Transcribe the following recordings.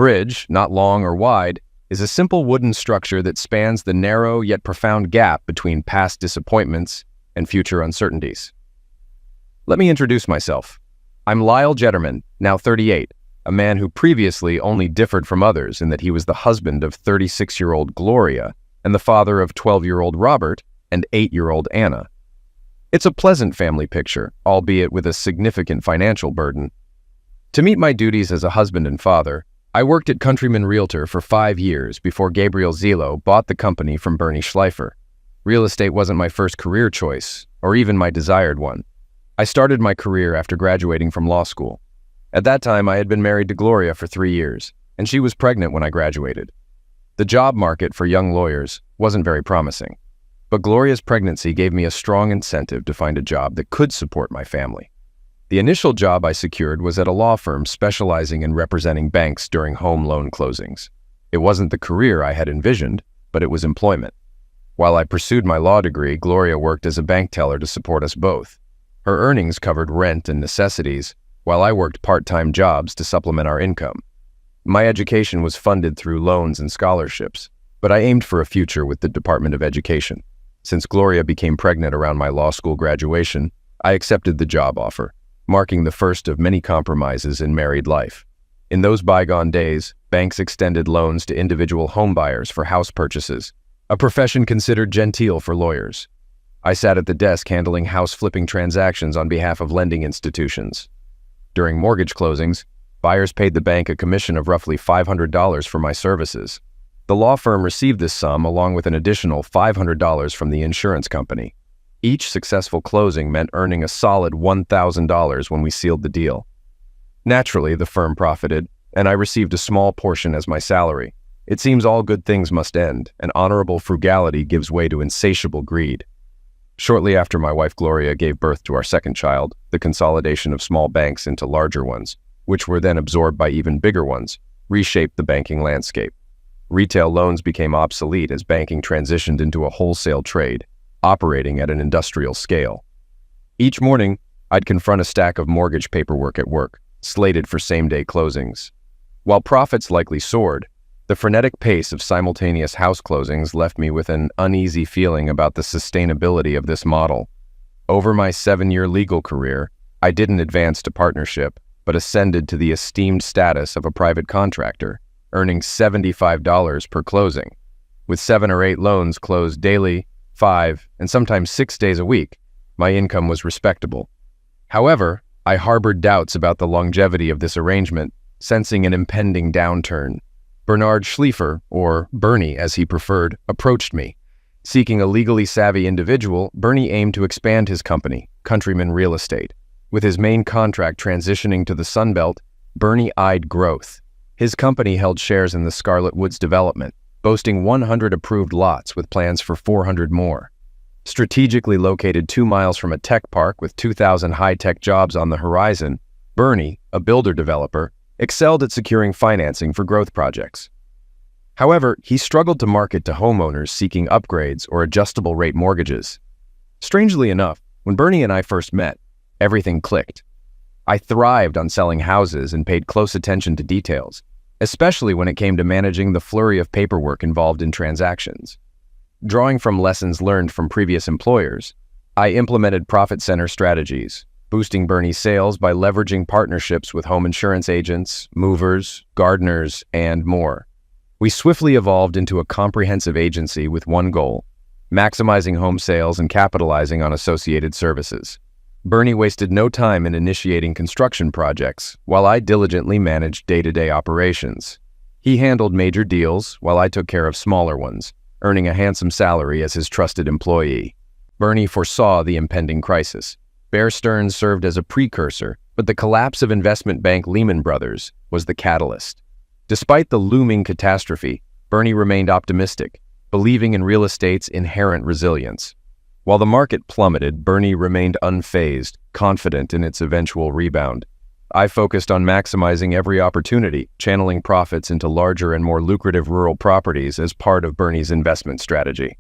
bridge, not long or wide, is a simple wooden structure that spans the narrow yet profound gap between past disappointments and future uncertainties. Let me introduce myself. I'm Lyle Jetterman, now 38, a man who previously only differed from others in that he was the husband of 36-year-old Gloria and the father of 12-year-old Robert and 8-year-old Anna. It's a pleasant family picture, albeit with a significant financial burden. To meet my duties as a husband and father, I worked at Countryman Realtor for 5 years before Gabriel Zillow bought the company from Bernie Schleifer. Real estate wasn't my first career choice, or even my desired one. I started my career after graduating from law school. At that time, I had been married to Gloria for 3 years, and she was pregnant when I graduated. The job market for young lawyers wasn't very promising, but Gloria's pregnancy gave me a strong incentive to find a job that could support my family. The initial job I secured was at a law firm specializing in representing banks during home loan closings. It wasn't the career I had envisioned, but it was employment. While I pursued my law degree, Gloria worked as a bank teller to support us both. Her earnings covered rent and necessities, while I worked part-time jobs to supplement our income. My education was funded through loans and scholarships, but I aimed for a future with the Department of Education. Since Gloria became pregnant around my law school graduation, I accepted the job offer, marking the first of many compromises in married life. In those bygone days, banks extended loans to individual home buyers for house purchases, a profession considered genteel for lawyers. I sat at the desk handling house-flipping transactions on behalf of lending institutions. During mortgage closings, buyers paid the bank a commission of roughly $500 for my services. The law firm received this sum along with an additional $500 from the insurance company. Each successful closing meant earning a solid $1,000 when we sealed the deal. Naturally, the firm profited, and I received a small portion as my salary. It seems all good things must end, and honorable frugality gives way to insatiable greed. Shortly after my wife Gloria gave birth to our second child, the consolidation of small banks into larger ones, which were then absorbed by even bigger ones, reshaped the banking landscape. Retail loans became obsolete as banking transitioned into a wholesale trade, operating at an industrial scale. Each morning, I'd confront a stack of mortgage paperwork at work, slated for same-day closings. While profits likely soared, the frenetic pace of simultaneous house closings left me with an uneasy feeling about the sustainability of this model. Over my 7-year legal career, I didn't advance to partnership, but ascended to the esteemed status of a private contractor, earning $75 per closing. With 7 or 8 loans closed daily, 5, and sometimes 6 days a week, my income was respectable. However, I harbored doubts about the longevity of this arrangement, sensing an impending downturn. Bernard Schleifer, or Bernie as he preferred, approached me. Seeking a legally savvy individual, Bernie aimed to expand his company, Countryman Real Estate. With his main contract transitioning to the Sunbelt, Bernie eyed growth. His company held shares in the Scarlet Woods development, boasting 100 approved lots with plans for 400 more. Strategically located 2 miles from a tech park with 2,000 high-tech jobs on the horizon, Bernie, a builder-developer, excelled at securing financing for growth projects. However, he struggled to market to homeowners seeking upgrades or adjustable-rate mortgages. Strangely enough, when Bernie and I first met, everything clicked. I thrived on selling houses and paid close attention to details, especially when it came to managing the flurry of paperwork involved in transactions. Drawing from lessons learned from previous employers, I implemented profit center strategies, boosting Bernie's sales by leveraging partnerships with home insurance agents, movers, gardeners, and more. We swiftly evolved into a comprehensive agency with one goal: maximizing home sales and capitalizing on associated services. Bernie wasted no time in initiating construction projects, while I diligently managed day-to-day operations. He handled major deals, while I took care of smaller ones, earning a handsome salary as his trusted employee. Bernie foresaw the impending crisis. Bear Stearns served as a precursor, but the collapse of investment bank Lehman Brothers was the catalyst. Despite the looming catastrophe, Bernie remained optimistic, believing in real estate's inherent resilience. While the market plummeted, Bernie remained unfazed, confident in its eventual rebound. I focused on maximizing every opportunity, channeling profits into larger and more lucrative rural properties as part of Bernie's investment strategy.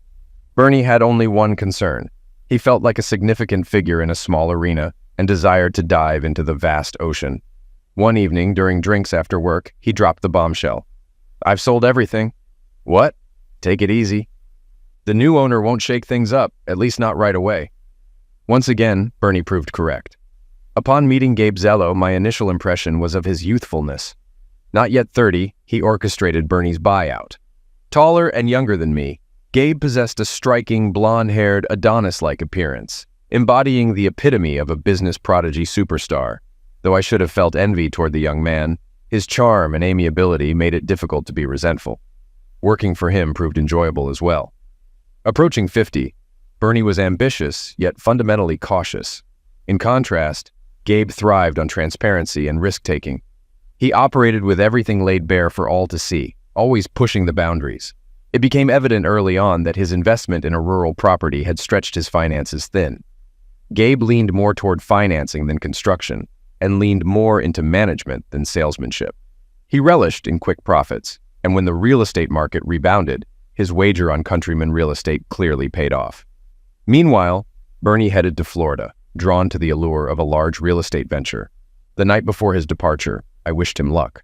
Bernie had only one concern. He felt like a significant figure in a small arena and desired to dive into the vast ocean. One evening, during drinks after work, he dropped the bombshell. "I've sold everything." "What?" "Take it easy." "The new owner won't shake things up, at least not right away." Once again, Bernie proved correct. Upon meeting Gabe Zello, my initial impression was of his youthfulness. Not yet 30, he orchestrated Bernie's buyout. Taller and younger than me, Gabe possessed a striking, blonde-haired, Adonis-like appearance, embodying the epitome of a business prodigy superstar. Though I should have felt envy toward the young man, his charm and amiability made it difficult to be resentful. Working for him proved enjoyable as well. Approaching 50, Bernie was ambitious, yet fundamentally cautious. In contrast, Gabe thrived on transparency and risk-taking. He operated with everything laid bare for all to see, always pushing the boundaries. It became evident early on that his investment in a rural property had stretched his finances thin. Gabe leaned more toward financing than construction, and leaned more into management than salesmanship. He relished in quick profits, and when the real estate market rebounded, his wager on Countryman Real Estate clearly paid off. Meanwhile, Bernie headed to Florida, drawn to the allure of a large real estate venture. The night before his departure, I wished him luck.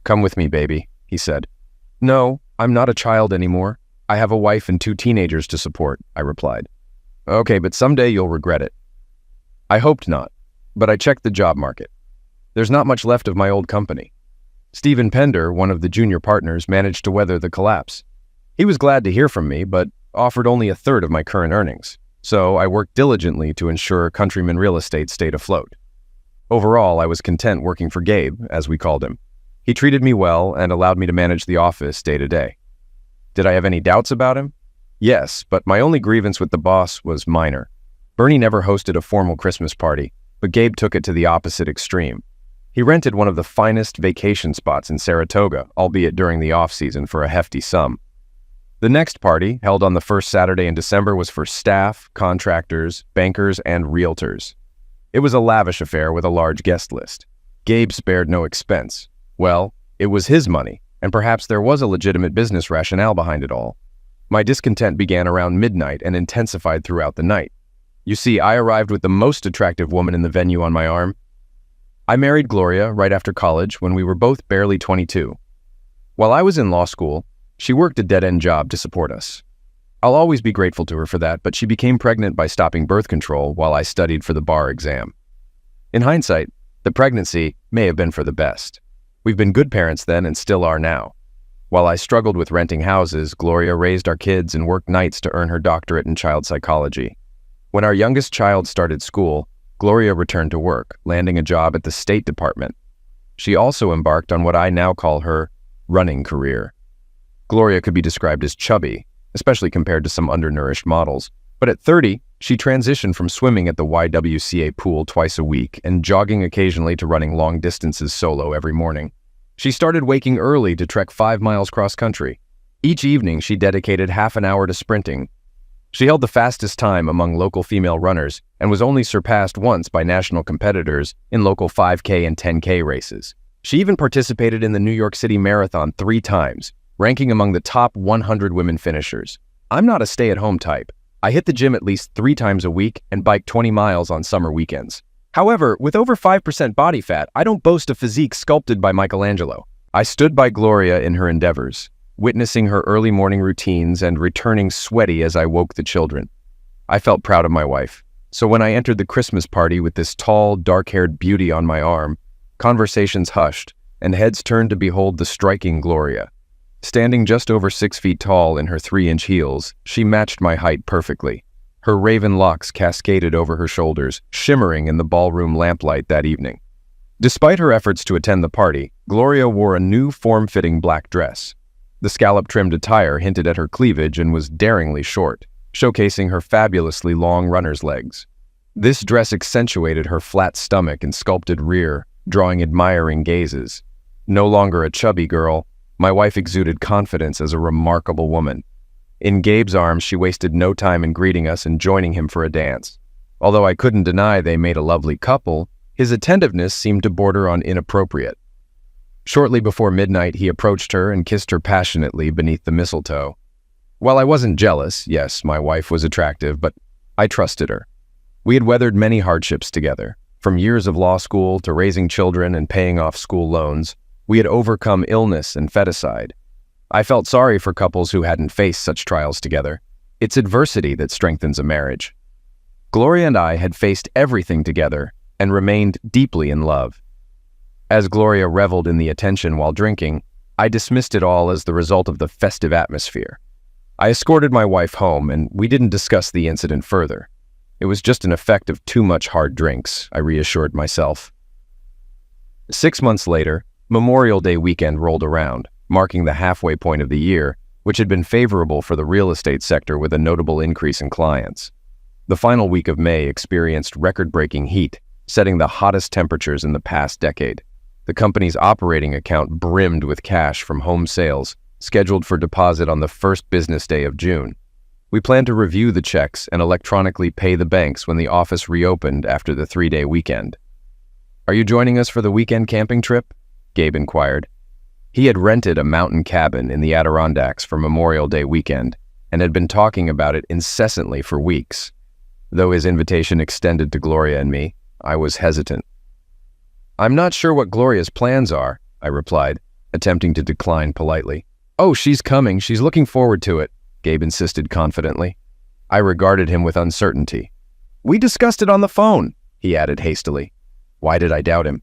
"Come with me, baby," he said. "No, I'm not a child anymore. I have a wife and 2 teenagers to support," I replied. "Okay, but someday you'll regret it." I hoped not, but I checked the job market. There's not much left of my old company. Stephen Pender, one of the junior partners, managed to weather the collapse. He was glad to hear from me, but offered only a third of my current earnings, so I worked diligently to ensure Countryman Real Estate stayed afloat. Overall, I was content working for Gabe, as we called him. He treated me well and allowed me to manage the office day to day. Did I have any doubts about him? Yes, but my only grievance with the boss was minor. Bernie never hosted a formal Christmas party, but Gabe took it to the opposite extreme. He rented one of the finest vacation spots in Saratoga, albeit during the off-season, for a hefty sum. The next party, held on the first Saturday in December, was for staff, contractors, bankers, and realtors. It was a lavish affair with a large guest list. Gabe spared no expense. Well, it was his money, and perhaps there was a legitimate business rationale behind it all. My discontent began around midnight and intensified throughout the night. You see, I arrived with the most attractive woman in the venue on my arm. I married Gloria right after college when we were both barely 22. While I was in law school, she worked a dead-end job to support us. I'll always be grateful to her for that, but she became pregnant by stopping birth control while I studied for the bar exam. In hindsight, the pregnancy may have been for the best. We've been good parents then and still are now. While I struggled with renting houses, Gloria raised our kids and worked nights to earn her doctorate in child psychology. When our youngest child started school, Gloria returned to work, landing a job at the State Department. She also embarked on what I now call her running career. Gloria could be described as chubby, especially compared to some undernourished models. But at 30, she transitioned from swimming at the YWCA pool twice a week and jogging occasionally to running long distances solo every morning. She started waking early to trek 5 miles cross-country. Each evening, she dedicated half an hour to sprinting. She held the fastest time among local female runners and was only surpassed once by national competitors in local 5K and 10K races. She even participated in the New York City Marathon 3 times, ranking among the top 100 women finishers. I'm not a stay-at-home type. I hit the gym at least 3 times a week and bike 20 miles on summer weekends. However, with over 5% body fat, I don't boast a physique sculpted by Michelangelo. I stood by Gloria in her endeavors, witnessing her early morning routines and returning sweaty as I woke the children. I felt proud of my wife, so when I entered the Christmas party with this tall, dark-haired beauty on my arm, conversations hushed and heads turned to behold the striking Gloria. Standing just over 6 feet tall in her 3-inch heels, she matched my height perfectly. Her raven locks cascaded over her shoulders, shimmering in the ballroom lamplight that evening. Despite her efforts to attend the party, Gloria wore a new form-fitting black dress. The scallop-trimmed attire hinted at her cleavage and was daringly short, showcasing her fabulously long runner's legs. This dress accentuated her flat stomach and sculpted rear, drawing admiring gazes. No longer a chubby girl, my wife exuded confidence as a remarkable woman. In Gabe's arms, she wasted no time in greeting us and joining him for a dance. Although I couldn't deny they made a lovely couple, his attentiveness seemed to border on inappropriate. Shortly before midnight, he approached her and kissed her passionately beneath the mistletoe. While I wasn't jealous, yes, my wife was attractive, but I trusted her. We had weathered many hardships together, From years of law school to raising children and paying off school loans, we had overcome illness and feticide. I felt sorry for couples who hadn't faced such trials together. It's adversity that strengthens a marriage. Gloria and I had faced everything together and remained deeply in love. As Gloria reveled in the attention while drinking, I dismissed it all as the result of the festive atmosphere. I escorted my wife home, and we didn't discuss the incident further. It was just an effect of too much hard drinks, I reassured myself. 6 months later, Memorial Day weekend rolled around, marking the halfway point of the year, which had been favorable for the real estate sector with a notable increase in clients. The final week of May experienced record-breaking heat, setting the hottest temperatures in the past decade. The company's operating account brimmed with cash from home sales, scheduled for deposit on the first business day of June. We planned to review the checks and electronically pay the banks when the office reopened after the 3-day weekend. "Are you joining us for the weekend camping trip?" Gabe inquired. He had rented a mountain cabin in the Adirondacks for Memorial Day weekend and had been talking about it incessantly for weeks. Though his invitation extended to Gloria and me, I was hesitant. "I'm not sure what Gloria's plans are," I replied, attempting to decline politely. "Oh, she's coming. She's looking forward to it," Gabe insisted confidently. I regarded him with uncertainty. "We discussed it on the phone," he added hastily. Why did I doubt him?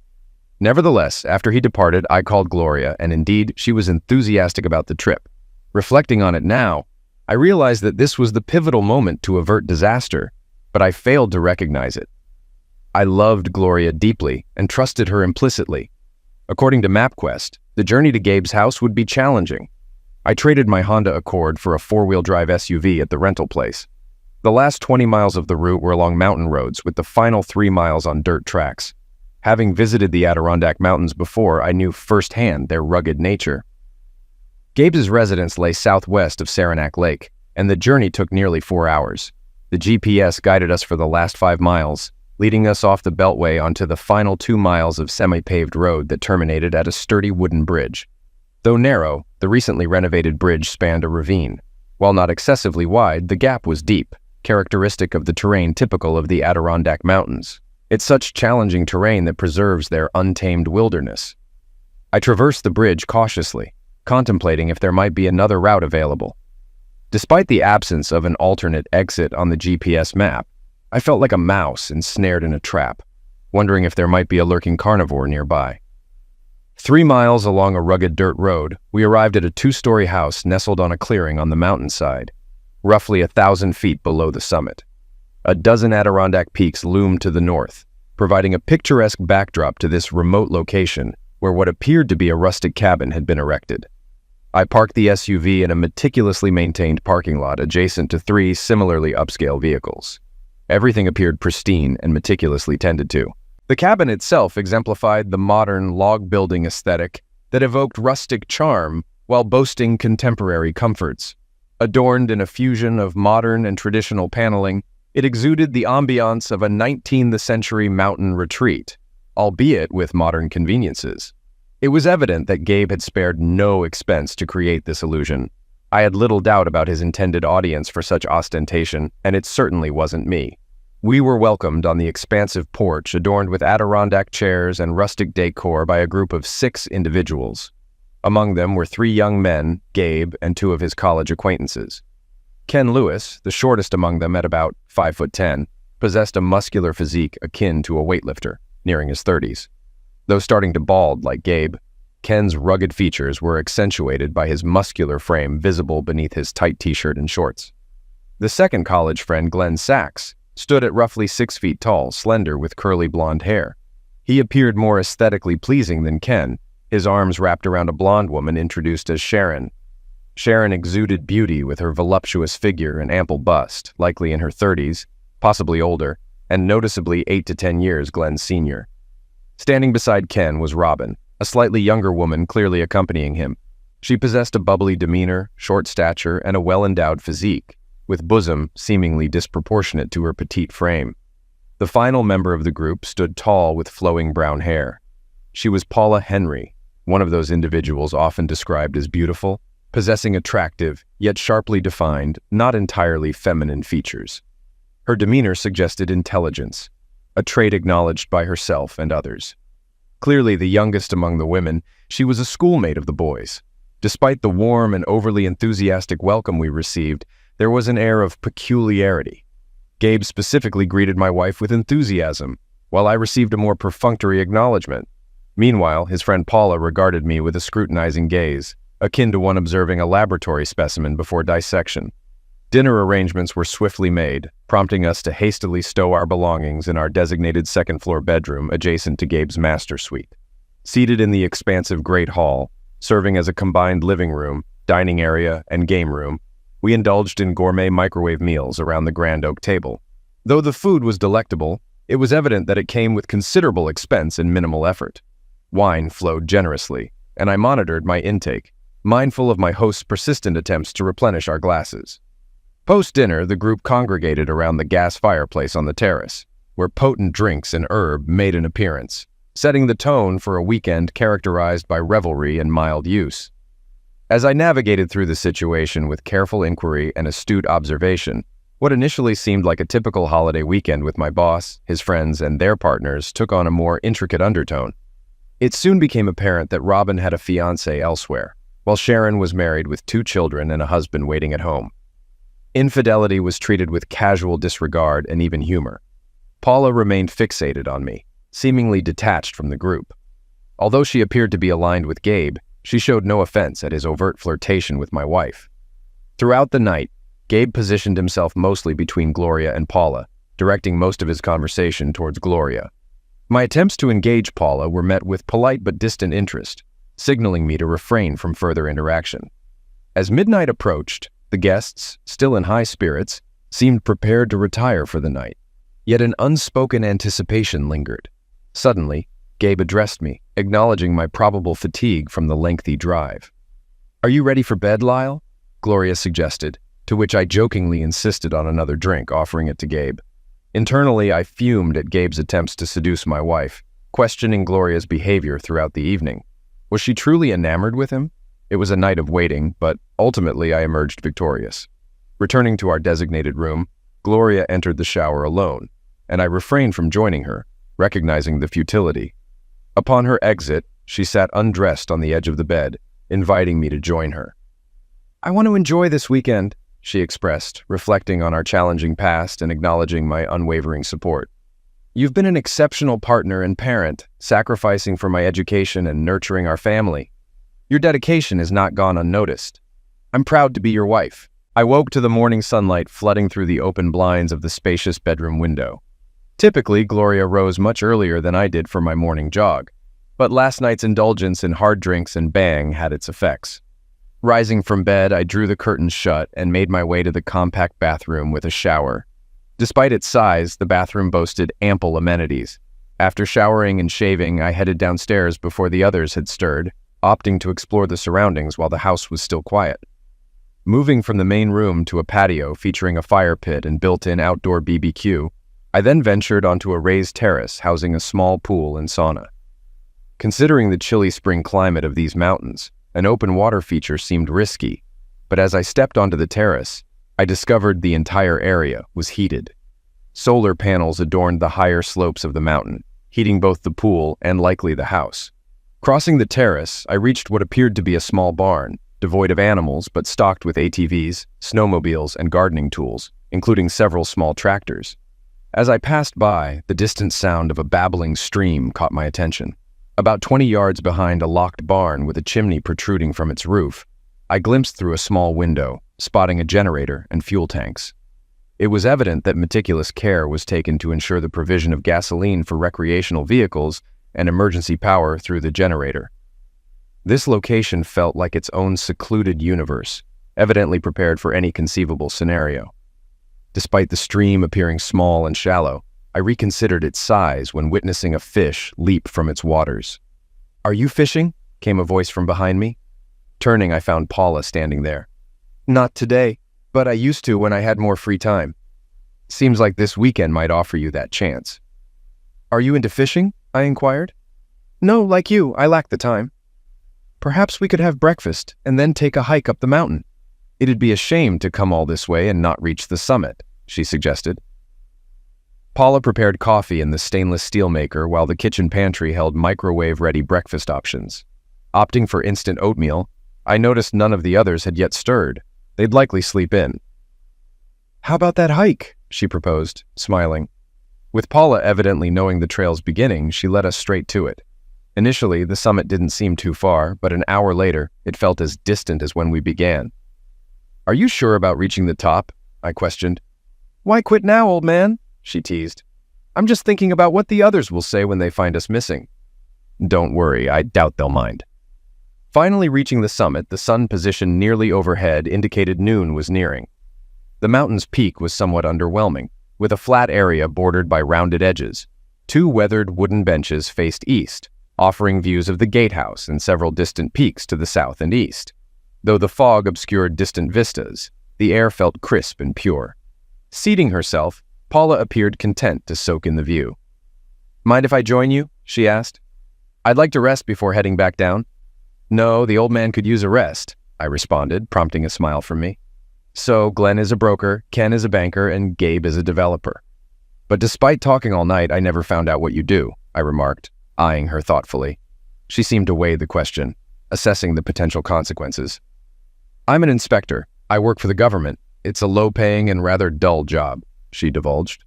Nevertheless, after he departed, I called Gloria, and indeed, she was enthusiastic about the trip. Reflecting on it now, I realized that this was the pivotal moment to avert disaster, but I failed to recognize it. I loved Gloria deeply and trusted her implicitly. According to MapQuest, the journey to Gabe's house would be challenging. I traded my Honda Accord for a 4-wheel drive SUV at the rental place. The last 20 miles of the route were along mountain roads, with the final 3 miles on dirt tracks. Having visited the Adirondack Mountains before, I knew firsthand their rugged nature. Gabe's residence lay southwest of Saranac Lake, and the journey took nearly 4 hours. The GPS guided us for the last 5 miles, leading us off the beltway onto the final 2 miles of semi-paved road that terminated at a sturdy wooden bridge. Though narrow, the recently renovated bridge spanned a ravine. While not excessively wide, the gap was deep, characteristic of the terrain typical of the Adirondack Mountains. It's such challenging terrain that preserves their untamed wilderness. I traversed the bridge cautiously, contemplating if there might be another route available. Despite the absence of an alternate exit on the GPS map, I felt like a mouse ensnared in a trap, wondering if there might be a lurking carnivore nearby. 3 miles along a rugged dirt road, we arrived at a 2-story house nestled on a clearing on the mountainside, roughly 1,000 feet below the summit. A dozen Adirondack peaks loomed to the north, providing a picturesque backdrop to this remote location where what appeared to be a rustic cabin had been erected. I parked the SUV in a meticulously maintained parking lot adjacent to 3 similarly upscale vehicles. Everything appeared pristine and meticulously tended to. The cabin itself exemplified the modern log-building aesthetic that evoked rustic charm while boasting contemporary comforts. Adorned in a fusion of modern and traditional paneling, it exuded the ambiance of a 19th century mountain retreat, albeit with modern conveniences. It was evident that Gabe had spared no expense to create this illusion. I had little doubt about his intended audience for such ostentation, and it certainly wasn't me. We were welcomed on the expansive porch adorned with Adirondack chairs and rustic decor by a group of 6 individuals. Among them were 3 young men, Gabe and 2 of his college acquaintances. Ken Lewis, the shortest among them at about 5'10", possessed a muscular physique akin to a weightlifter, nearing his 30s. Though starting to bald like Gabe, Ken's rugged features were accentuated by his muscular frame visible beneath his tight t-shirt and shorts. The second college friend, Glenn Sachs, stood at roughly 6 feet tall, slender with curly blonde hair. He appeared more aesthetically pleasing than Ken, his arms wrapped around a blonde woman introduced as Sharon. Sharon exuded beauty with her voluptuous figure and ample bust, likely in her 30s, possibly older, and noticeably 8 to 10 years Glenn's senior. Standing beside Ken was Robin, a slightly younger woman clearly accompanying him. She possessed a bubbly demeanor, short stature, and a well-endowed physique, with bosom seemingly disproportionate to her petite frame. The final member of the group stood tall with flowing brown hair. She was Paula Henry, one of those individuals often described as beautiful, possessing attractive, yet sharply defined, not entirely feminine features. Her demeanor suggested intelligence. a trait acknowledged by herself and others. Clearly the youngest among the women, she was a schoolmate of the boys. Despite the warm and overly enthusiastic welcome we received, there was an air of peculiarity. Gabe specifically greeted my wife with enthusiasm, while I received a more perfunctory acknowledgement. Meanwhile, his friend Paula regarded me with a scrutinizing gaze, akin to one observing a laboratory specimen before dissection. Dinner arrangements were swiftly made, prompting us to hastily stow our belongings in our designated second-floor bedroom adjacent to Gabe's master suite. Seated in the expansive Great Hall, serving as a combined living room, dining area, and game room, we indulged in gourmet microwave meals around the grand oak table. Though the food was delectable, it was evident that it came with considerable expense and minimal effort. Wine flowed generously, and I monitored my intake, mindful of my host's persistent attempts to replenish our glasses. Post-dinner, the group congregated around the gas fireplace on the terrace, where potent drinks and herb made an appearance, setting the tone for a weekend characterized by revelry and mild use. As I navigated through the situation with careful inquiry and astute observation, what initially seemed like a typical holiday weekend with my boss, his friends, and their partners took on a more intricate undertone. It soon became apparent that Robin had a fiancé elsewhere, while Sharon was married with 2 children and a husband waiting at home. Infidelity was treated with casual disregard and even humor. Paula remained fixated on me, seemingly detached from the group. Although she appeared to be aligned with Gabe, she showed no offense at his overt flirtation with my wife. Throughout the night, Gabe positioned himself mostly between Gloria and Paula, directing most of his conversation towards Gloria. My attempts to engage Paula were met with polite but distant interest, signaling me to refrain from further interaction. As midnight approached, the guests, still in high spirits, seemed prepared to retire for the night, yet an unspoken anticipation lingered. Suddenly, Gabe addressed me, acknowledging my probable fatigue from the lengthy drive. "Are you ready for bed, Lyle?" Gloria suggested, to which I jokingly insisted on another drink, offering it to Gabe. Internally, I fumed at Gabe's attempts to seduce my wife, questioning Gloria's behavior throughout the evening. Was she truly enamored with him? It was a night of waiting, but ultimately I emerged victorious. Returning to our designated room, Gloria entered the shower alone, and I refrained from joining her, recognizing the futility. Upon her exit, she sat undressed on the edge of the bed, inviting me to join her. "I want to enjoy this weekend," she expressed, reflecting on our challenging past and acknowledging my unwavering support. "You've been an exceptional partner and parent, sacrificing for my education and nurturing our family. Your dedication has not gone unnoticed. I'm proud to be your wife." I woke to the morning sunlight flooding through the open blinds of the spacious bedroom window. Typically, Gloria rose much earlier than I did for my morning jog, but last night's indulgence in hard drinks and bang had its effects. Rising from bed, I drew the curtains shut and made my way to the compact bathroom with a shower. Despite its size, the bathroom boasted ample amenities. After showering and shaving, I headed downstairs before the others had stirred, opting to explore the surroundings while the house was still quiet. Moving from the main room to a patio featuring a fire pit and built-in outdoor BBQ, I then ventured onto a raised terrace housing a small pool and sauna. Considering the chilly spring climate of these mountains, an open water feature seemed risky, but as I stepped onto the terrace, I discovered the entire area was heated. Solar panels adorned the higher slopes of the mountain, heating both the pool and likely the house. Crossing the terrace, I reached what appeared to be a small barn, devoid of animals but stocked with ATVs, snowmobiles, and gardening tools, including several small tractors. As I passed by, the distant sound of a babbling stream caught my attention. About 20 yards behind a locked barn with a chimney protruding from its roof, I glimpsed through a small window, spotting a generator and fuel tanks. It was evident that meticulous care was taken to ensure the provision of gasoline for recreational vehicles and emergency power through the generator. This location felt like its own secluded universe, evidently prepared for any conceivable scenario. Despite the stream appearing small and shallow, I reconsidered its size when witnessing a fish leap from its waters. "Are you fishing?" came a voice from behind me. Turning, I found Paula standing there. "Not today, but I used to when I had more free time. Seems like this weekend might offer you that chance." "Are you into fishing?" I inquired. "No, like you, I lack the time." "Perhaps we could have breakfast and then take a hike up the mountain. It'd be a shame to come all this way and not reach the summit," she suggested. Paula prepared coffee in the stainless steel maker while the kitchen pantry held microwave-ready breakfast options. Opting for instant oatmeal, I noticed none of the others had yet stirred. They'd likely sleep in. "How about that hike?" she proposed, smiling. With Paula evidently knowing the trail's beginning, she led us straight to it. Initially, the summit didn't seem too far, but an hour later, it felt as distant as when we began. "Are you sure about reaching the top?" I questioned. "Why quit now, old man?" she teased. "I'm just thinking about what the others will say when they find us missing." "Don't worry, I doubt they'll mind." Finally reaching the summit, the sun positioned nearly overhead indicated noon was nearing. The mountain's peak was somewhat underwhelming, with a flat area bordered by rounded edges. 2 weathered wooden benches faced east, offering views of the gatehouse and several distant peaks to the south and east. Though the fog obscured distant vistas, the air felt crisp and pure. Seating herself, Paula appeared content to soak in the view. "Mind if I join you?" she asked. "I'd like to rest before heading back down." "No, the old man could use a rest," I responded, prompting a smile from me. "So Glenn is a broker, Ken is a banker, and Gabe is a developer. But despite talking all night, I never found out what you do," I remarked, eyeing her thoughtfully. She seemed to weigh the question, assessing the potential consequences. "I'm an inspector. I work for the government. It's a low-paying and rather dull job," she divulged.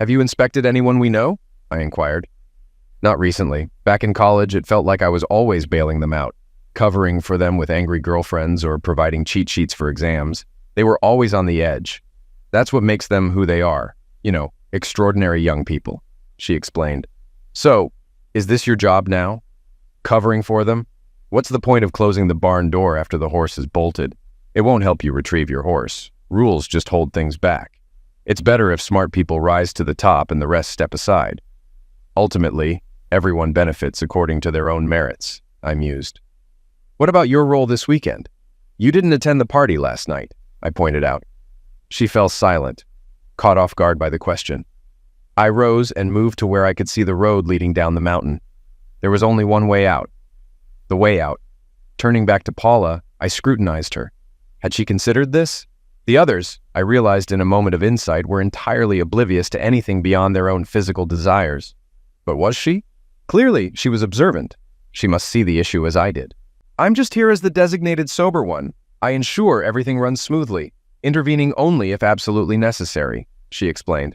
"Have you inspected anyone we know?" I inquired. "Not recently. Back in college, it felt like I was always bailing them out, covering for them with angry girlfriends or providing cheat sheets for exams. They were always on the edge. That's what makes them who they are. Extraordinary young people," she explained. "So, is this your job now? Covering for them? What's the point of closing the barn door after the horse is bolted? It won't help you retrieve your horse. Rules just hold things back. It's better if smart people rise to the top and the rest step aside. Ultimately, everyone benefits according to their own merits," I mused. "What about your role this weekend? You didn't attend the party last night," I pointed out. She fell silent, caught off guard by the question. I rose and moved to where I could see the road leading down the mountain. There was only one way out. The way out. Turning back to Paula, I scrutinized her. Had she considered this? The others, I realized in a moment of insight, were entirely oblivious to anything beyond their own physical desires. But was she? Clearly, she was observant. She must see the issue as I did. "I'm just here as the designated sober one. I ensure everything runs smoothly, intervening only if absolutely necessary," she explained.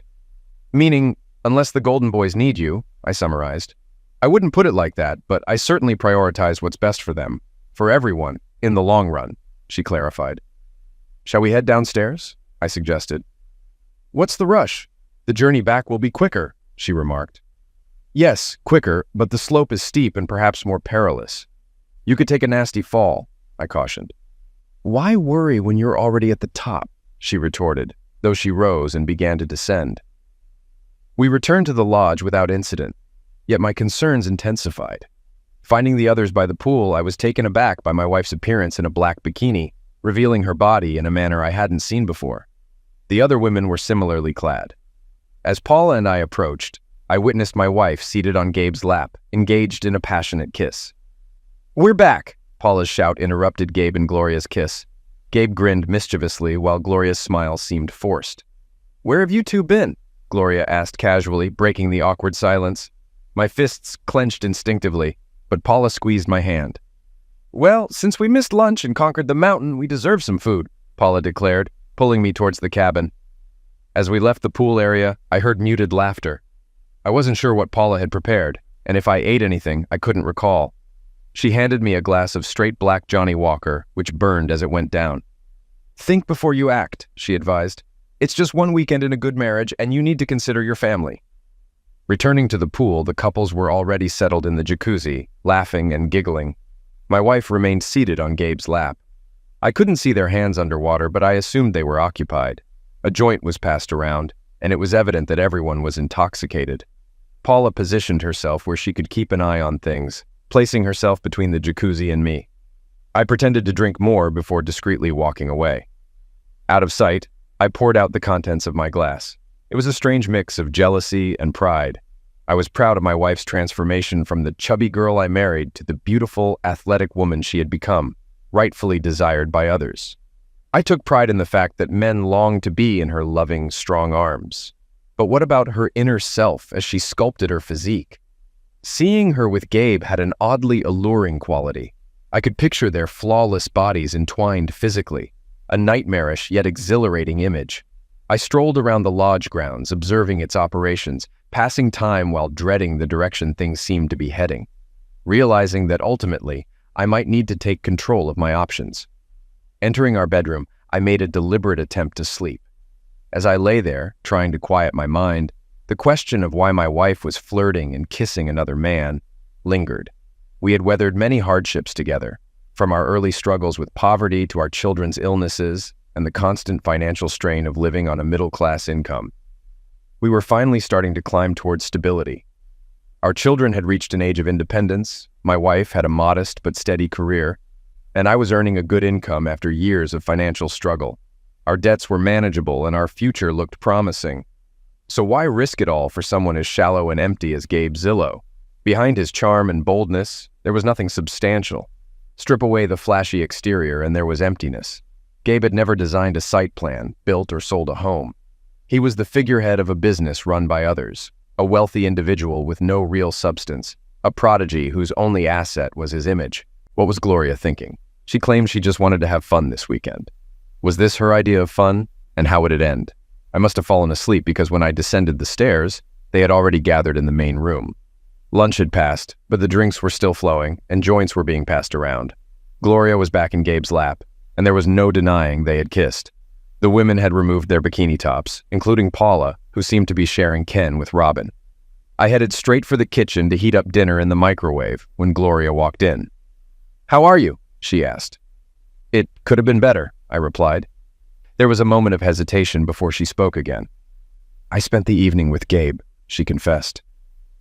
"Meaning, unless the Golden Boys need you," I summarized. "I wouldn't put it like that, but I certainly prioritize what's best for them, for everyone, in the long run," she clarified. "Shall we head downstairs?" I suggested. "What's the rush? The journey back will be quicker," she remarked. "Yes, quicker, but the slope is steep and perhaps more perilous. You could take a nasty fall," I cautioned. "Why worry when you're already at the top?" she retorted, though she rose and began to descend. We returned to the lodge without incident, yet my concerns intensified. Finding the others by the pool, I was taken aback by my wife's appearance in a black bikini, revealing her body in a manner I hadn't seen before. The other women were similarly clad. As Paula and I approached, I witnessed my wife seated on Gabe's lap, engaged in a passionate kiss. "We're back!" Paula's shout interrupted Gabe and Gloria's kiss. Gabe grinned mischievously while Gloria's smile seemed forced. "Where have you two been?" Gloria asked casually, breaking the awkward silence. My fists clenched instinctively, but Paula squeezed my hand. "Well, since we missed lunch and conquered the mountain, we deserve some food," Paula declared, pulling me towards the cabin. As we left the pool area, I heard muted laughter. I wasn't sure what Paula had prepared, and if I ate anything, I couldn't recall. She handed me a glass of straight black Johnny Walker, which burned as it went down. "Think before you act," she advised. "It's just one weekend in a good marriage, and you need to consider your family." Returning to the pool, the couples were already settled in the jacuzzi, laughing and giggling. My wife remained seated on Gabe's lap. I couldn't see their hands underwater, but I assumed they were occupied. A joint was passed around, and it was evident that everyone was intoxicated. Paula positioned herself where she could keep an eye on things, placing herself between the jacuzzi and me. I pretended to drink more before discreetly walking away. Out of sight, I poured out the contents of my glass. It was a strange mix of jealousy and pride. I was proud of my wife's transformation from the chubby girl I married to the beautiful, athletic woman she had become, rightfully desired by others. I took pride in the fact that men longed to be in her loving, strong arms. But what about her inner self as she sculpted her physique? Seeing her with Gabe had an oddly alluring quality. I could picture their flawless bodies entwined physically, a nightmarish yet exhilarating image. I strolled around the lodge grounds, observing its operations, passing time while dreading the direction things seemed to be heading, realizing that ultimately, I might need to take control of my options. Entering our bedroom, I made a deliberate attempt to sleep. As I lay there, trying to quiet my mind, the question of why my wife was flirting and kissing another man lingered. We had weathered many hardships together, from our early struggles with poverty to our children's illnesses and the constant financial strain of living on a middle-class income. We were finally starting to climb towards stability. Our children had reached an age of independence, my wife had a modest but steady career, and I was earning a good income after years of financial struggle. Our debts were manageable and our future looked promising. So why risk it all for someone as shallow and empty as Gabe Zillow? Behind his charm and boldness, there was nothing substantial. Strip away the flashy exterior and there was emptiness. Gabe had never designed a site plan, built or sold a home. He was the figurehead of a business run by others, a wealthy individual with no real substance, a prodigy whose only asset was his image. What was Gloria thinking? She claimed she just wanted to have fun this weekend. Was this her idea of fun? And how would it end? I must have fallen asleep because when I descended the stairs, they had already gathered in the main room. Lunch had passed, but the drinks were still flowing and joints were being passed around. Gloria was back in Gabe's lap, and there was no denying they had kissed. The women had removed their bikini tops, including Paula, who seemed to be sharing Ken with Robin. I headed straight for the kitchen to heat up dinner in the microwave when Gloria walked in. "How are you?" she asked. "It could have been better," I replied. There was a moment of hesitation before she spoke again. "I spent the evening with Gabe," she confessed.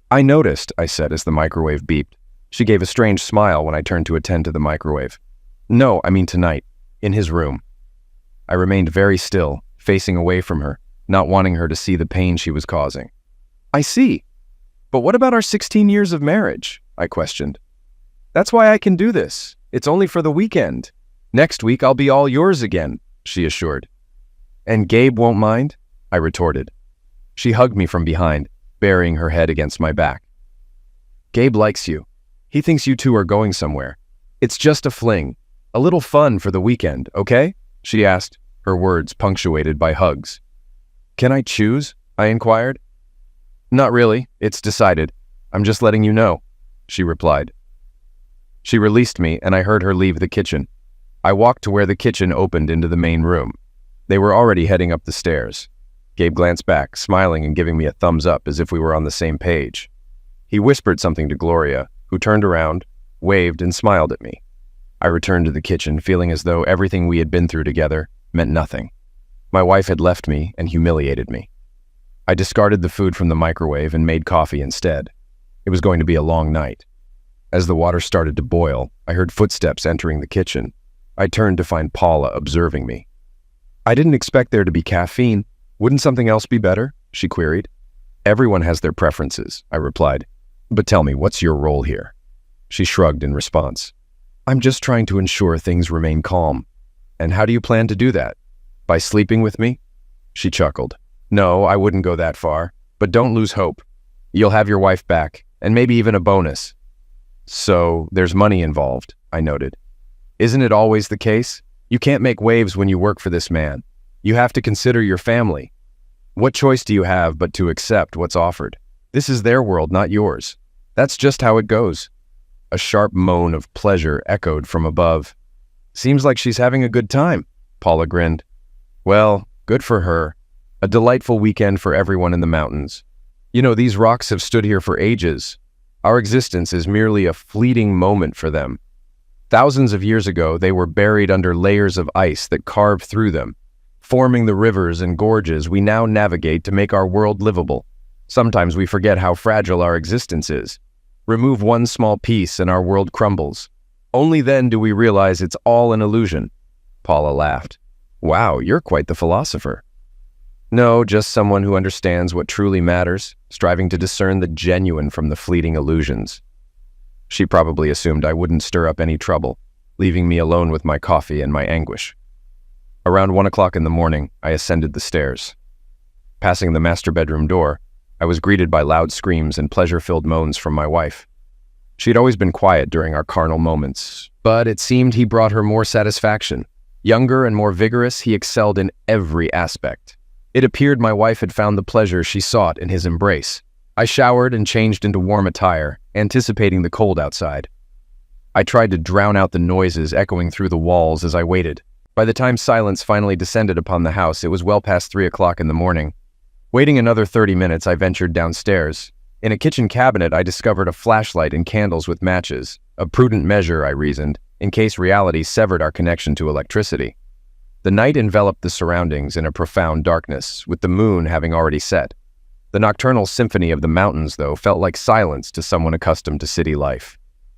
"I noticed," I said as the microwave beeped. She gave a strange smile when I turned to attend to the microwave. "No, I mean tonight, in his room." I remained very still, facing away from her, not wanting her to see the pain she was causing. "I see. But what about our 16 years of marriage?" I questioned. "That's why I can do this. It's only for the weekend. Next week I'll be all yours again," she assured. "And Gabe won't mind?" I retorted. She hugged me from behind, burying her head against my back. "Gabe likes you. He thinks you two are going somewhere. It's just a fling. A little fun for the weekend, okay?" she asked, her words punctuated by hugs. "Can I choose?" I inquired. "Not really. It's decided. I'm just letting you know," she replied. She released me and I heard her leave the kitchen. I walked to where the kitchen opened into the main room. They were already heading up the stairs. Gabe glanced back, smiling and giving me a thumbs up as if we were on the same page. He whispered something to Gloria, who turned around, waved, and smiled at me. I returned to the kitchen, feeling as though everything we had been through together meant nothing. My wife had left me and humiliated me. I discarded the food from the microwave and made coffee instead. It was going to be a long night. As the water started to boil, I heard footsteps entering the kitchen. I turned to find Paula observing me. "I didn't expect there to be caffeine. Wouldn't something else be better?" she queried. "Everyone has their preferences," I replied. "But tell me, what's your role here?" She shrugged in response. "I'm just trying to ensure things remain calm." "And how do you plan to do that? By sleeping with me?" She chuckled. "No, I wouldn't go that far. But don't lose hope. You'll have your wife back, and maybe even a bonus." "So, there's money involved," I noted. "Isn't it always the case? You can't make waves when you work for this man. You have to consider your family. What choice do you have but to accept what's offered? This is their world, not yours. That's just how it goes." A sharp moan of pleasure echoed from above. "Seems like she's having a good time," Paula grinned. "Well, good for her. A delightful weekend for everyone in the mountains. You know, these rocks have stood here for ages. Our existence is merely a fleeting moment for them. Thousands of years ago, they were buried under layers of ice that carved through them, forming the rivers and gorges we now navigate to make our world livable. Sometimes we forget how fragile our existence is. Remove one small piece and our world crumbles. Only then do we realize it's all an illusion." Paula laughed. "Wow, you're quite the philosopher." "No, just someone who understands what truly matters, striving to discern the genuine from the fleeting illusions." She probably assumed I wouldn't stir up any trouble, leaving me alone with my coffee and my anguish. Around 1 o'clock in the morning, I ascended the stairs. Passing the master bedroom door, I was greeted by loud screams and pleasure-filled moans from my wife. She had always been quiet during our carnal moments, but it seemed he brought her more satisfaction. Younger and more vigorous, he excelled in every aspect. It appeared my wife had found the pleasure she sought in his embrace. I showered and changed into warm attire, anticipating the cold outside. I tried to drown out the noises echoing through the walls as I waited. By the time silence finally descended upon the house, it was well past 3 o'clock in the morning. Waiting another 30 minutes, I ventured downstairs. In a kitchen cabinet, I discovered a flashlight and candles with matches. A prudent measure, I reasoned, in case reality severed our connection to electricity. The night enveloped the surroundings in a profound darkness, with the moon having already set. The nocturnal symphony of the mountains, though, felt like silence to someone accustomed to city life.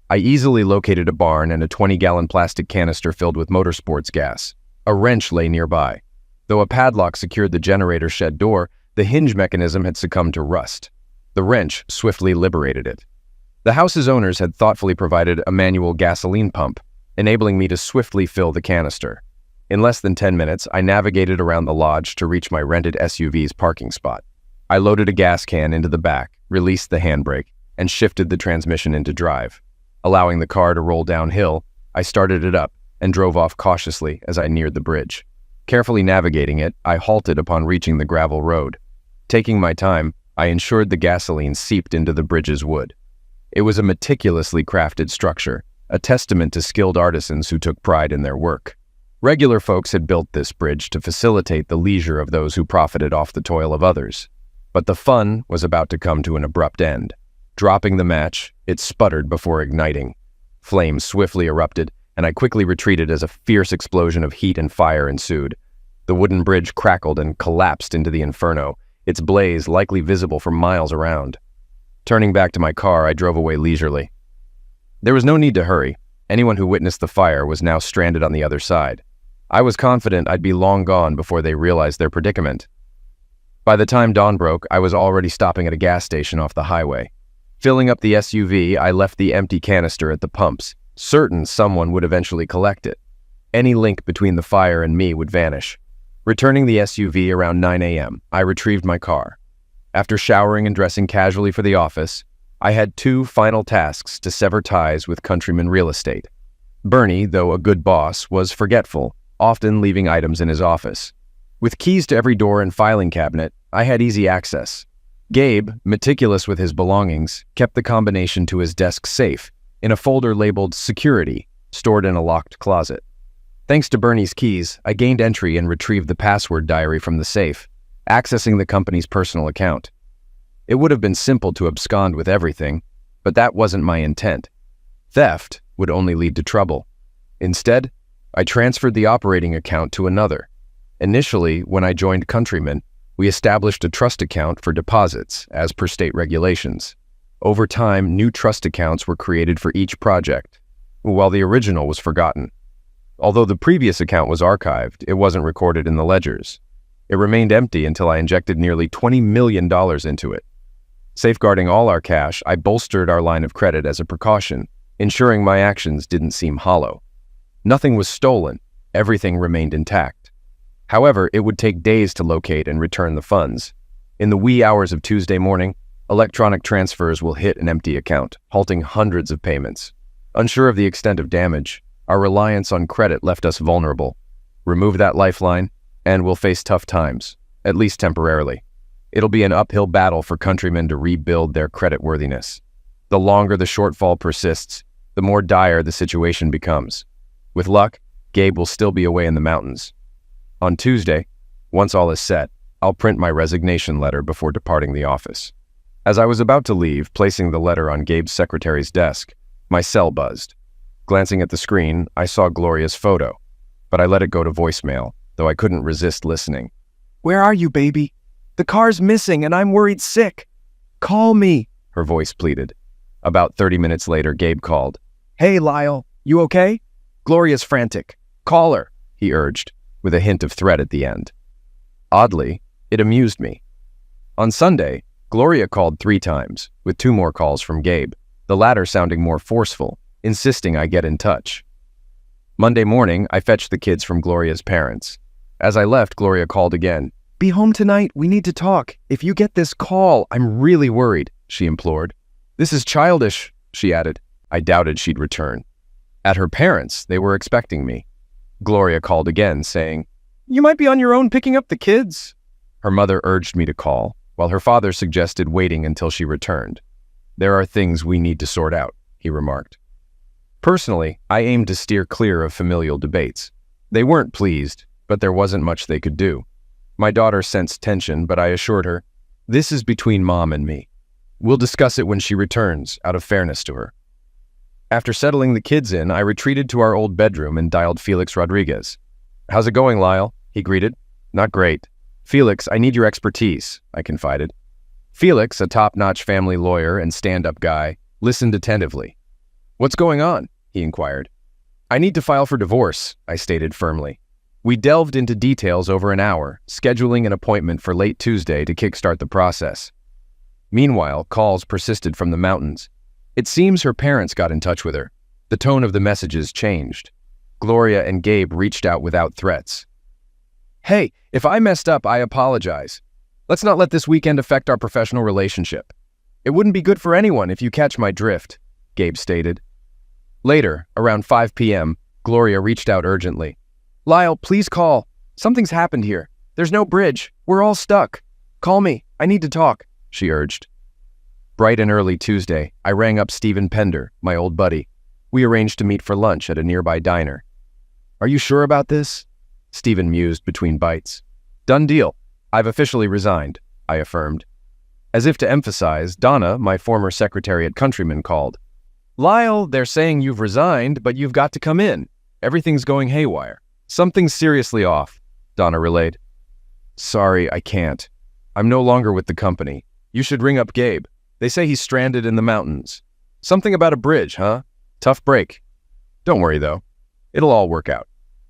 I easily located a barn and a 20-gallon plastic canister filled with motorsports gas. A wrench lay nearby. Though a padlock secured the generator shed door, the hinge mechanism had succumbed to rust. The wrench swiftly liberated it. The house's owners had thoughtfully provided a manual gasoline pump, enabling me to swiftly fill the canister. In less than 10 minutes, I navigated around the lodge to reach my rented SUV's parking spot. I loaded a gas can into the back, released the handbrake, and shifted the transmission into drive. Allowing the car to roll downhill, I started it up and drove off cautiously as I neared the bridge. Carefully navigating it, I halted upon reaching the gravel road. Taking my time, I ensured the gasoline seeped into the bridge's wood. It was a meticulously crafted structure, a testament to skilled artisans who took pride in their work. Regular folks had built this bridge to facilitate the leisure of those who profited off the toil of others. But the fun was about to come to an abrupt end. Dropping the match, it sputtered before igniting. Flames swiftly erupted, and I quickly retreated as a fierce explosion of heat and fire ensued. The wooden bridge crackled and collapsed into the inferno, its blaze likely visible for miles around. Turning back to my car, I drove away leisurely. There was no need to hurry. Anyone who witnessed the fire was now stranded on the other side. I was confident I'd be long gone before they realized their predicament. By the time dawn broke, I was already stopping at a gas station off the highway. Filling up the SUV, I left the empty canister at the pumps, certain someone would eventually collect it. Any link between the fire and me would vanish. Returning the SUV around 9 a.m., I retrieved my car. After showering and dressing casually for the office, I had 2 final tasks to sever ties with Countryman Real Estate. Bernie, though a good boss, was forgetful, often leaving items in his office. With keys to every door and filing cabinet, I had easy access. Gabe, meticulous with his belongings, kept the combination to his desk safe, in a folder labeled Security, stored in a locked closet. Thanks to Bernie's keys, I gained entry and retrieved the password diary from the safe, accessing the company's personal account. It would have been simple to abscond with everything, but that wasn't my intent. Theft would only lead to trouble. Instead, I transferred the operating account to another. Initially, when I joined Countryman, we established a trust account for deposits, as per state regulations. Over time, new trust accounts were created for each project, while the original was forgotten. Although the previous account was archived, it wasn't recorded in the ledgers. It remained empty until I injected nearly $20 million into it. Safeguarding all our cash, I bolstered our line of credit as a precaution, ensuring my actions didn't seem hollow. Nothing was stolen, everything remained intact. However, it would take days to locate and return the funds. In the wee hours of Tuesday morning, electronic transfers will hit an empty account, halting hundreds of payments. Unsure of the extent of damage, our reliance on credit left us vulnerable. Remove that lifeline, and we'll face tough times, at least temporarily. It'll be an uphill battle for Countrymen to rebuild their creditworthiness. The longer the shortfall persists, the more dire the situation becomes. With luck, Gabe will still be away in the mountains. On Tuesday, once all is set, I'll print my resignation letter before departing the office. As I was about to leave, placing the letter on Gabe's secretary's desk, my cell buzzed. Glancing at the screen, I saw Gloria's photo, but I let it go to voicemail, though I couldn't resist listening. "Where are you, baby? The car's missing and I'm worried sick. Call me," her voice pleaded. About 30 minutes later, Gabe called. "Hey, Lyle, you okay? Gloria's frantic. Call her," he urged, with a hint of threat at the end. Oddly, it amused me. On Sunday, Gloria called 3 times, with 2 more calls from Gabe, the latter sounding more forceful, insisting I get in touch. Monday morning, I fetched the kids from Gloria's parents. As I left, Gloria called again, Be home tonight. We need to talk. If you get this call, I'm really worried, she implored. This is childish, she added. I doubted she'd return. At her parents', they were expecting me. Gloria called again, saying, You might be on your own picking up the kids. Her mother urged me to call, while her father suggested waiting until she returned. There are things we need to sort out, he remarked. Personally, I aimed to steer clear of familial debates. They weren't pleased, but there wasn't much they could do. My daughter sensed tension, but I assured her, this is between Mom and me. We'll discuss it when she returns, out of fairness to her. After settling the kids in, I retreated to our old bedroom and dialed Felix Rodriguez. How's it going, Lyle? He greeted. Not great. Felix, I need your expertise, I confided. Felix, a top-notch family lawyer and stand-up guy, listened attentively. What's going on? He inquired. I need to file for divorce, I stated firmly. We delved into details over an hour, scheduling an appointment for late Tuesday to kickstart the process. Meanwhile, calls persisted from the mountains. It seems her parents got in touch with her. The tone of the messages changed. Gloria and Gabe reached out without threats. Hey, if I messed up, I apologize. Let's not let this weekend affect our professional relationship. It wouldn't be good for anyone if you catch my drift, Gabe stated. Later, around 5 p.m., Gloria reached out urgently. Lyle, please call. Something's happened here. There's no bridge. We're all stuck. Call me. I need to talk, she urged. Bright and early Tuesday, I rang up Stephen Pender, my old buddy. We arranged to meet for lunch at a nearby diner. Are you sure about this? Stephen mused between bites. Done deal. I've officially resigned, I affirmed. As if to emphasize, Donna, my former secretary at Countryman, called. Lyle, they're saying you've resigned, but you've got to come in. Everything's going haywire. Something's seriously off, Donna relayed. Sorry, I can't. I'm no longer with the company. You should ring up Gabe. They say he's stranded in the mountains. Something about a bridge, huh? Tough break. Don't worry, though. It'll all work out.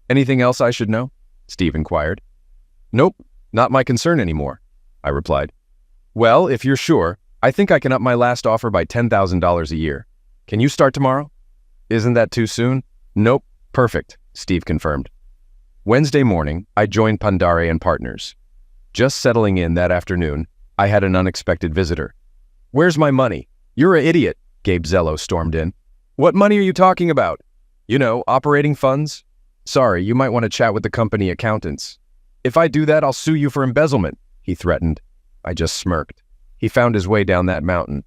Anything else I should know? Steve inquired. Nope, not my concern anymore, I replied. Well, if you're sure, I think I can up my last offer by $10,000 a year. Can you start tomorrow? Isn't that too soon? Nope, perfect, Steve confirmed. Wednesday morning, I joined Pandare and Partners. Just settling in that afternoon, I had an unexpected visitor. Where's my money? You're an idiot, Gabe Zello stormed in. What money are you talking about? You know, operating funds? Sorry, you might want to chat with the company accountants. If I do that, I'll sue you for embezzlement, he threatened. I just smirked. He found his way down that mountain.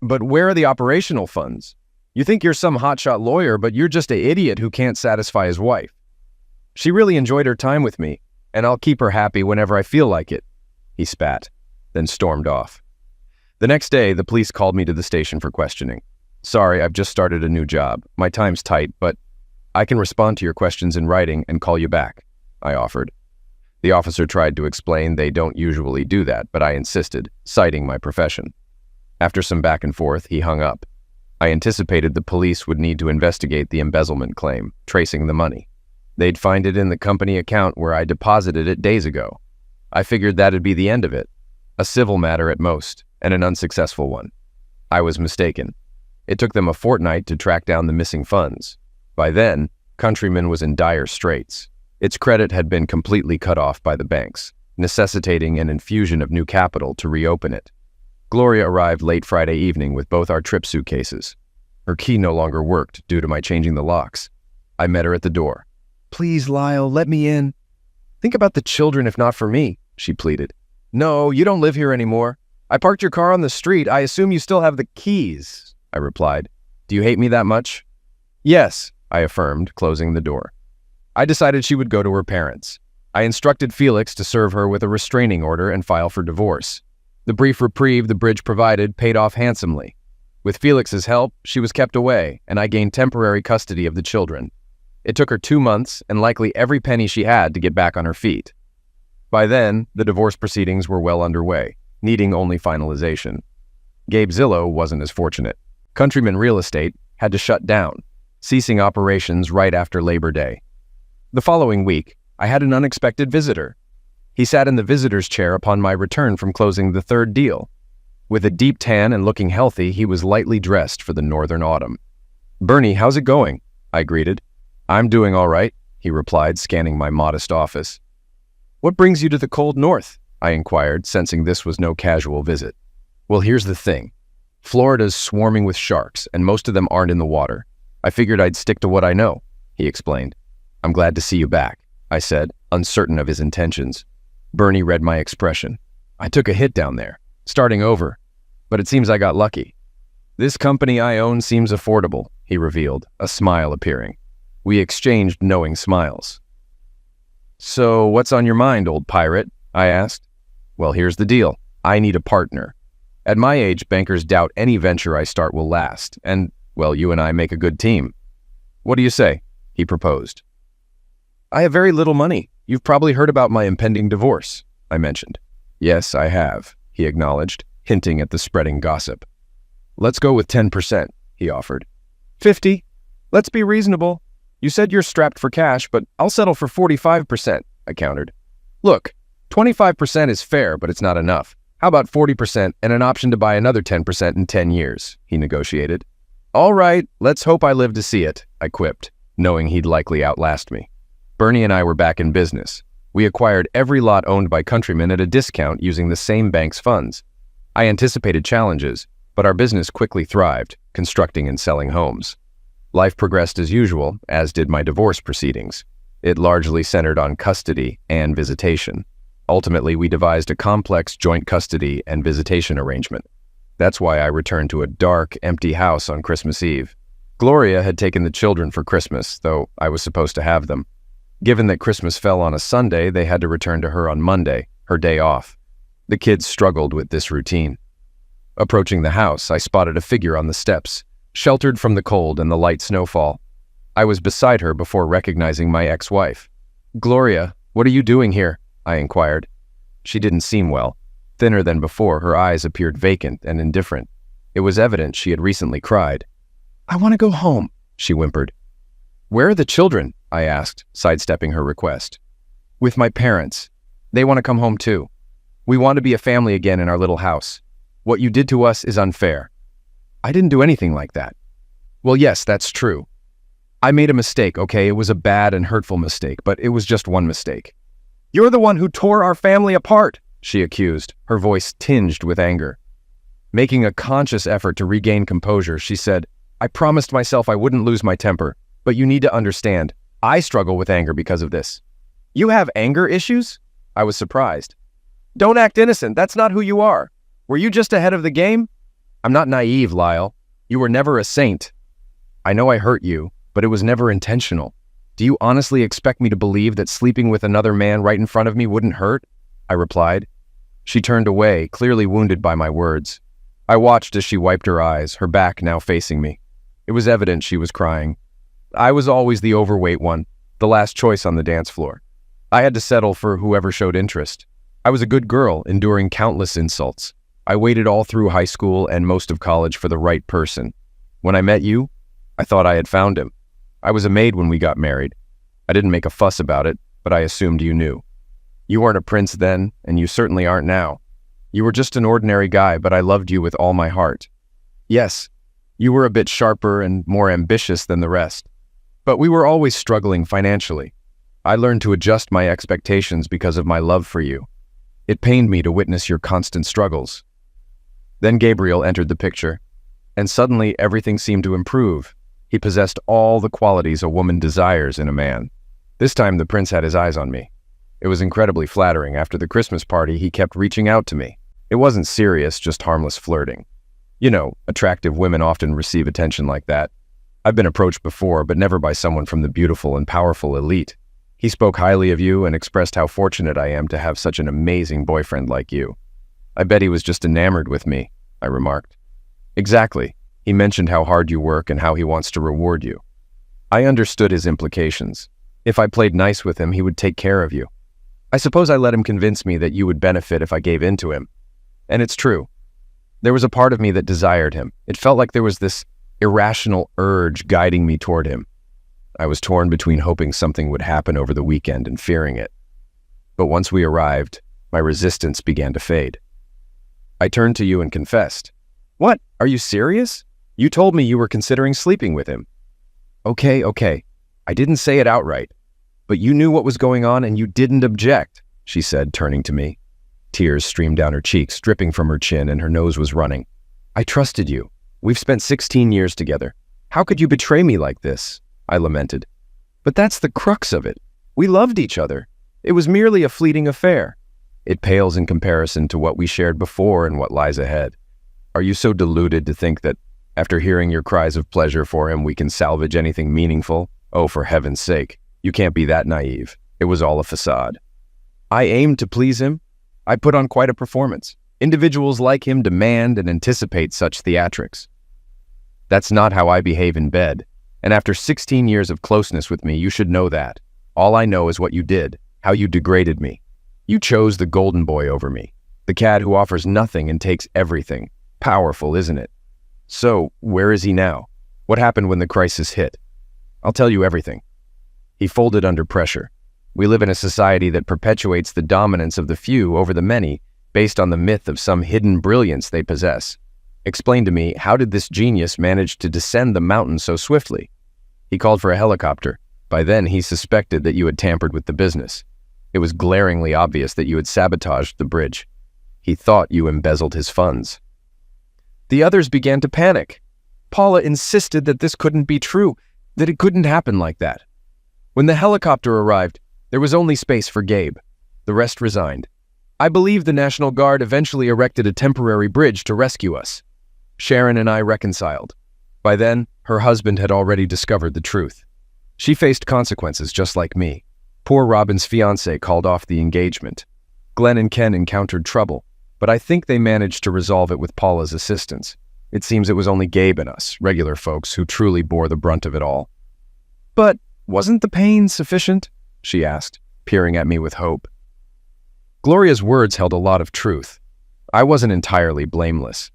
But where are the operational funds? You think you're some hotshot lawyer, but you're just an idiot who can't satisfy his wife. She really enjoyed her time with me, and I'll keep her happy whenever I feel like it, he spat, then stormed off. The next day, the police called me to the station for questioning. Sorry, I've just started a new job. My time's tight, but I can respond to your questions in writing and call you back, I offered. The officer tried to explain they don't usually do that, but I insisted, citing my profession. After some back and forth, he hung up. I anticipated the police would need to investigate the embezzlement claim, tracing the money. They'd find it in the company account where I deposited it days ago. I figured that'd be the end of it. A civil matter at most, and an unsuccessful one. I was mistaken. It took them a fortnight to track down the missing funds. By then, Countryman was in dire straits. Its credit had been completely cut off by the banks, necessitating an infusion of new capital to reopen it. Gloria arrived late Friday evening with both our trip suitcases. Her key no longer worked due to my changing the locks. I met her at the door. Please, Lyle, let me in. Think about the children if not for me, she pleaded. No, you don't live here anymore. I parked your car on the street. I assume you still have the keys, I replied. Do you hate me that much? Yes, I affirmed, closing the door. I decided she would go to her parents. I instructed Felix to serve her with a restraining order and file for divorce. The brief reprieve the bridge provided paid off handsomely. With Felix's help, she was kept away, and I gained temporary custody of the children. It took her 2 months and likely every penny she had to get back on her feet. By then, the divorce proceedings were well underway, needing only finalization. Gabe Zillow wasn't as fortunate. Countryman Real Estate had to shut down, ceasing operations right after Labor Day. The following week, I had an unexpected visitor. He sat in the visitor's chair upon my return from closing the third deal. With a deep tan and looking healthy, he was lightly dressed for the northern autumn. Bernie, how's it going? I greeted. I'm doing all right, he replied, scanning my modest office. What brings you to the cold north? I inquired, sensing this was no casual visit. Well, here's the thing. Florida's swarming with sharks, and most of them aren't in the water. I figured I'd stick to what I know, he explained. I'm glad to see you back, I said, uncertain of his intentions. Bernie read my expression. I took a hit down there, starting over, but it seems I got lucky. This company I own seems affordable, he revealed, a smile appearing. We exchanged knowing smiles. So what's on your mind, old pirate? I asked. Well, here's the deal. I need a partner. At my age, bankers doubt any venture I start will last, and, well, you and I make a good team. What do you say? He proposed. I have very little money. You've probably heard about my impending divorce, I mentioned. Yes, I have, he acknowledged, hinting at the spreading gossip. Let's go with 10%, he offered. 50? Let's be reasonable. You said you're strapped for cash, but I'll settle for 45%, I countered. Look, 25% is fair, but it's not enough. How about 40% and an option to buy another 10% in 10 years, he negotiated. All right, let's hope I live to see it, I quipped, knowing he'd likely outlast me. Bernie and I were back in business. We acquired every lot owned by Countrymen at a discount using the same bank's funds. I anticipated challenges, but our business quickly thrived, constructing and selling homes. Life progressed as usual, as did my divorce proceedings. It largely centered on custody and visitation. Ultimately, we devised a complex joint custody and visitation arrangement. That's why I returned to a dark, empty house on Christmas Eve. Gloria had taken the children for Christmas, though I was supposed to have them. Given that Christmas fell on a Sunday, they had to return to her on Monday, her day off. The kids struggled with this routine. Approaching the house, I spotted a figure on the steps, sheltered from the cold and the light snowfall. I was beside her before recognizing my ex-wife. Gloria, what are you doing here? I inquired. She didn't seem well. Thinner than before, her eyes appeared vacant and indifferent. It was evident she had recently cried. I want to go home, she whimpered. Where are the children? I asked, sidestepping her request. With my parents. They want to come home too. We want to be a family again in our little house. What you did to us is unfair. I didn't do anything like that. Well, yes, that's true. I made a mistake, okay? It was a bad and hurtful mistake, but it was just one mistake. You're the one who tore our family apart, she accused, her voice tinged with anger. Making a conscious effort to regain composure, she said, I promised myself I wouldn't lose my temper, but you need to understand, I struggle with anger because of this. You have anger issues? I was surprised. Don't act innocent, that's not who you are. Were you just ahead of the game? I'm not naive, Lyle. You were never a saint. I know I hurt you, but it was never intentional. Do you honestly expect me to believe that sleeping with another man right in front of me wouldn't hurt? I replied. She turned away, clearly wounded by my words. I watched as she wiped her eyes, her back now facing me. It was evident she was crying. I was always the overweight one, the last choice on the dance floor. I had to settle for whoever showed interest. I was a good girl, enduring countless insults. I waited all through high school and most of college for the right person. When I met you, I thought I had found him. I was a maid when we got married. I didn't make a fuss about it, but I assumed you knew. You weren't a prince then, and you certainly aren't now. You were just an ordinary guy, but I loved you with all my heart. Yes, you were a bit sharper and more ambitious than the rest. But we were always struggling financially. I learned to adjust my expectations because of my love for you. It pained me to witness your constant struggles. Then Gabriel entered the picture, and suddenly everything seemed to improve. He possessed all the qualities a woman desires in a man. This time the prince had his eyes on me. It was incredibly flattering. After the Christmas party, he kept reaching out to me. It wasn't serious, just harmless flirting. You know, attractive women often receive attention like that. I've been approached before, but never by someone from the beautiful and powerful elite. He spoke highly of you and expressed how fortunate I am to have such an amazing boyfriend like you. I bet he was just enamored with me, I remarked. Exactly. He mentioned how hard you work and how he wants to reward you. I understood his implications. If I played nice with him, he would take care of you. I suppose I let him convince me that you would benefit if I gave in to him. And it's true. There was a part of me that desired him. It felt like there was this irrational urge guiding me toward him. I was torn between hoping something would happen over the weekend and fearing it. But once we arrived, my resistance began to fade. I turned to you and confessed. What? Are you serious? You told me you were considering sleeping with him. Okay. I didn't say it outright, but you knew what was going on and you didn't object. she said, turning to me. Tears streamed down her cheeks, dripping from her chin, and her nose was running. I trusted you. We've spent 16 years together. How could you betray me like this? I lamented. But that's the crux of it. We loved each other. It was merely a fleeting affair. It pales in comparison to what we shared before and what lies ahead. Are you so deluded to think that, after hearing your cries of pleasure for him, we can salvage anything meaningful? Oh, for heaven's sake, you can't be that naive. It was all a facade. I aimed to please him. I put on quite a performance. Individuals like him demand and anticipate such theatrics. That's not how I behave in bed, and after 16 years of closeness with me, you should know that. All I know is what you did, how you degraded me. You chose the golden boy over me, the cad who offers nothing and takes everything. Powerful, isn't it? So, where is he now? What happened when the crisis hit? I'll tell you everything. He folded under pressure. We live in a society that perpetuates the dominance of the few over the many, based on the myth of some hidden brilliance they possess. Explain to me, how did this genius manage to descend the mountain so swiftly? He called for a helicopter. By then, he suspected that you had tampered with the business. It was glaringly obvious that you had sabotaged the bridge. He thought you embezzled his funds. The others began to panic. Paula insisted that this couldn't be true, that it couldn't happen like that. When the helicopter arrived, there was only space for Gabe. The rest resigned. I believe the National Guard eventually erected a temporary bridge to rescue us. Sharon and I reconciled. By then, her husband had already discovered the truth. She faced consequences just like me. Poor Robin's fiancé called off the engagement. Glenn and Ken encountered trouble, but I think they managed to resolve it with Paula's assistance. It seems it was only Gabe and us, regular folks, who truly bore the brunt of it all. But wasn't the pain sufficient? She asked, peering at me with hope. Gloria's words held a lot of truth. I wasn't entirely blameless.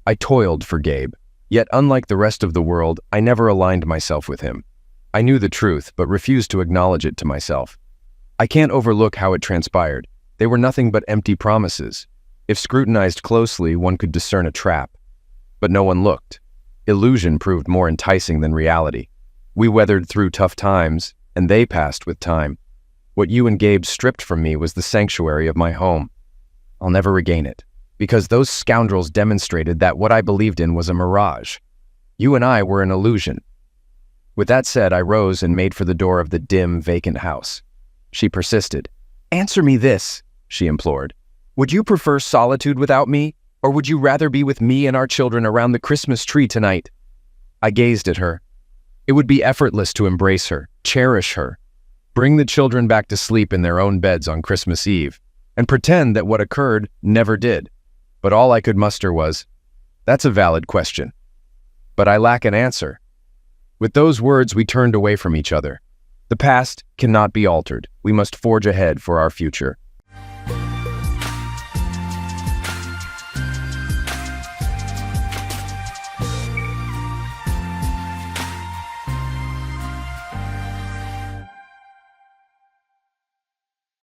I toiled for Gabe, yet unlike the rest of the world, I never aligned myself with him. I knew the truth, but refused to acknowledge it to myself. I can't overlook how it transpired. They were nothing but empty promises. If scrutinized closely, one could discern a trap. But no one looked. Illusion proved more enticing than reality. We weathered through tough times, and they passed with time. What you and Gabe stripped from me was the sanctuary of my home. I'll never regain it, because those scoundrels demonstrated that what I believed in was a mirage. You and I were an illusion. With that said, I rose and made for the door of the dim, vacant house. She persisted. Answer me this, she implored. Would you prefer solitude without me, or would you rather be with me and our children around the Christmas tree tonight? I gazed at her. It would be effortless to embrace her, cherish her, bring the children back to sleep in their own beds on Christmas Eve, and pretend that what occurred never did. But all I could muster was, that's a valid question. But I lack an answer. With those words, we turned away from each other. The past cannot be altered. We must forge ahead for our future.